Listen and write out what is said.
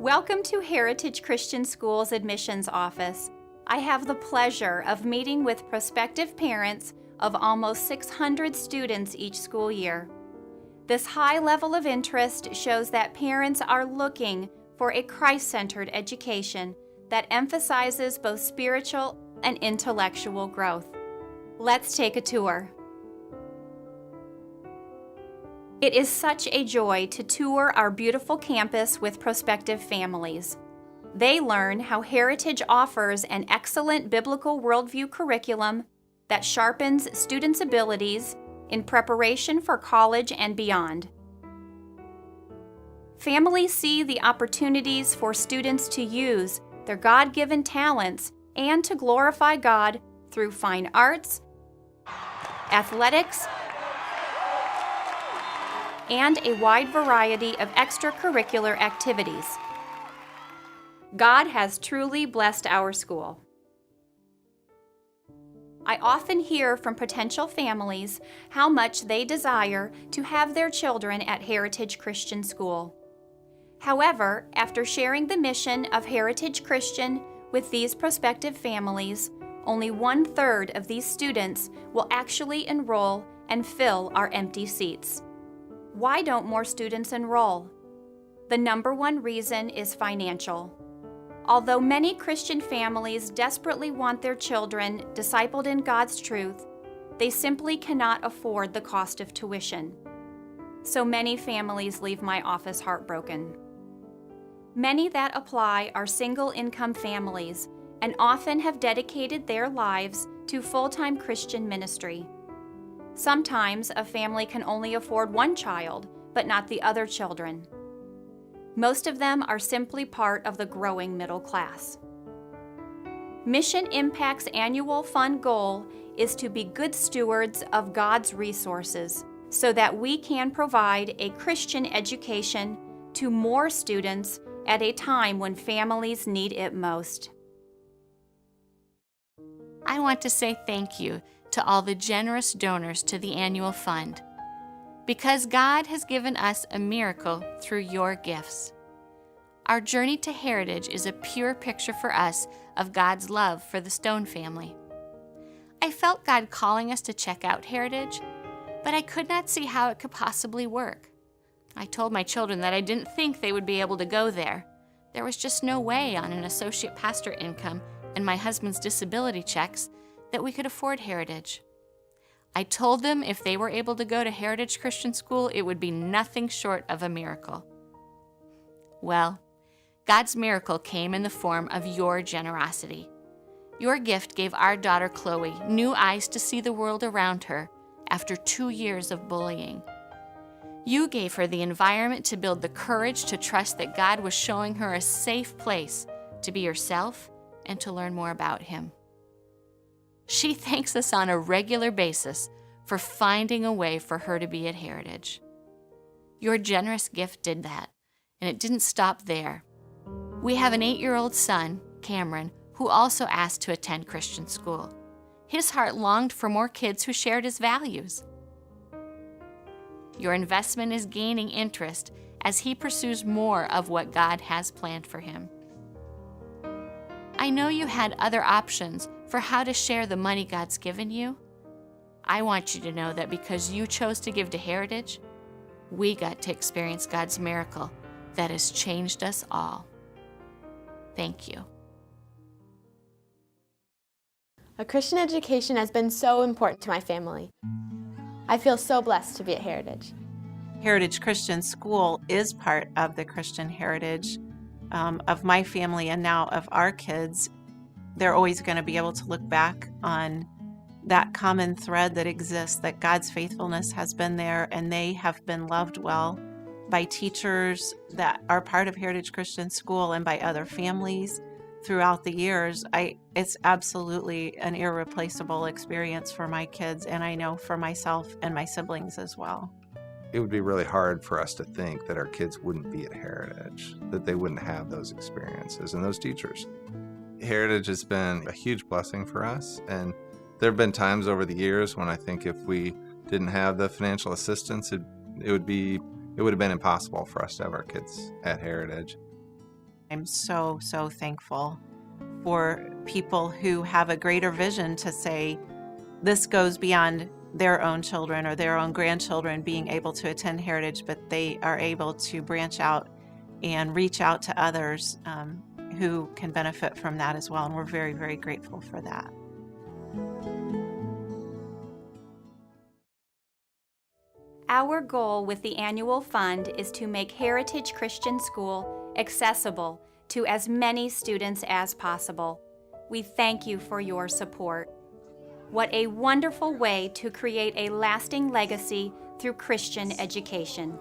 Welcome to Heritage Christian School's admissions office. I have the pleasure of meeting with prospective parents of almost 600 students each school year. This high level of interest shows that parents are looking for a Christ-centered education that emphasizes both spiritual and intellectual growth. Let's take a tour. It is such a joy to tour our beautiful campus with prospective families. They learn how Heritage offers an excellent biblical worldview curriculum that sharpens students' abilities in preparation for college and beyond. Families see the opportunities for students to use their God-given talents and to glorify God through fine arts, athletics, and a wide variety of extracurricular activities. God has truly blessed our school. I often hear from potential families how much they desire to have their children at Heritage Christian School. However, after sharing the mission of Heritage Christian with these prospective families, only 1/3 of these students will actually enroll and fill our empty seats. Why don't more students enroll? The number one reason is financial. Although many Christian families desperately want their children discipled in God's truth, they simply cannot afford the cost of tuition. So many families leave my office heartbroken. Many that apply are single-income families and often have dedicated their lives to full-time Christian ministry. Sometimes a family can only afford one child, but not the other children. Most of them are simply part of the growing middle class. Mission Impact's annual fund goal is to be good stewards of God's resources so that we can provide a Christian education to more students at a time when families need it most. I want to say thank you to all the generous donors to the annual fund, because God has given us a miracle through your gifts. Our journey to Heritage is a pure picture for us of God's love for the Stone family. I felt God calling us to check out Heritage, but I could not see how it could possibly work. I told my children that I didn't think they would be able to go there. There was just no way on an associate pastor income and my husband's disability checks that we could afford Heritage. I told them if they were able to go to Heritage Christian School, it would be nothing short of a miracle. Well, God's miracle came in the form of your generosity. Your gift gave our daughter Chloe new eyes to see the world around her after 2 years of bullying. You gave her the environment to build the courage to trust that God was showing her a safe place to be herself and to learn more about Him. She thanks us on a regular basis for finding a way for her to be at Heritage. Your generous gift did that, and it didn't stop there. We have an 8-year-old son, Cameron, who also asked to attend Christian school. His heart longed for more kids who shared his values. Your investment is gaining interest as he pursues more of what God has planned for him. I know you had other options for how to share the money God's given you. I want you to know that because you chose to give to Heritage, we got to experience God's miracle that has changed us all. Thank you. A Christian education has been so important to my family. I feel so blessed to be at Heritage. Heritage Christian School is part of the Christian heritage of my family and now of our kids. They're always going to be able to look back on that common thread that exists, that God's faithfulness has been there and they have been loved well by teachers that are part of Heritage Christian School and by other families throughout the years. It's absolutely an irreplaceable experience for my kids, and I know for myself and my siblings as well. It would be really hard for us to think that our kids wouldn't be at Heritage, that they wouldn't have those experiences and those teachers. Heritage has been a huge blessing for us, and there have been times over the years when I think if we didn't have the financial assistance, it would have been impossible for us to have our kids at Heritage. I'm so, so thankful for people who have a greater vision to say this goes beyond their own children or their own grandchildren being able to attend Heritage, but they are able to branch out and reach out to others who can benefit from that as well. And we're very, very grateful for that. Our goal with the annual fund is to make Heritage Christian School accessible to as many students as possible. We thank you for your support. What a wonderful way to create a lasting legacy through Christian education.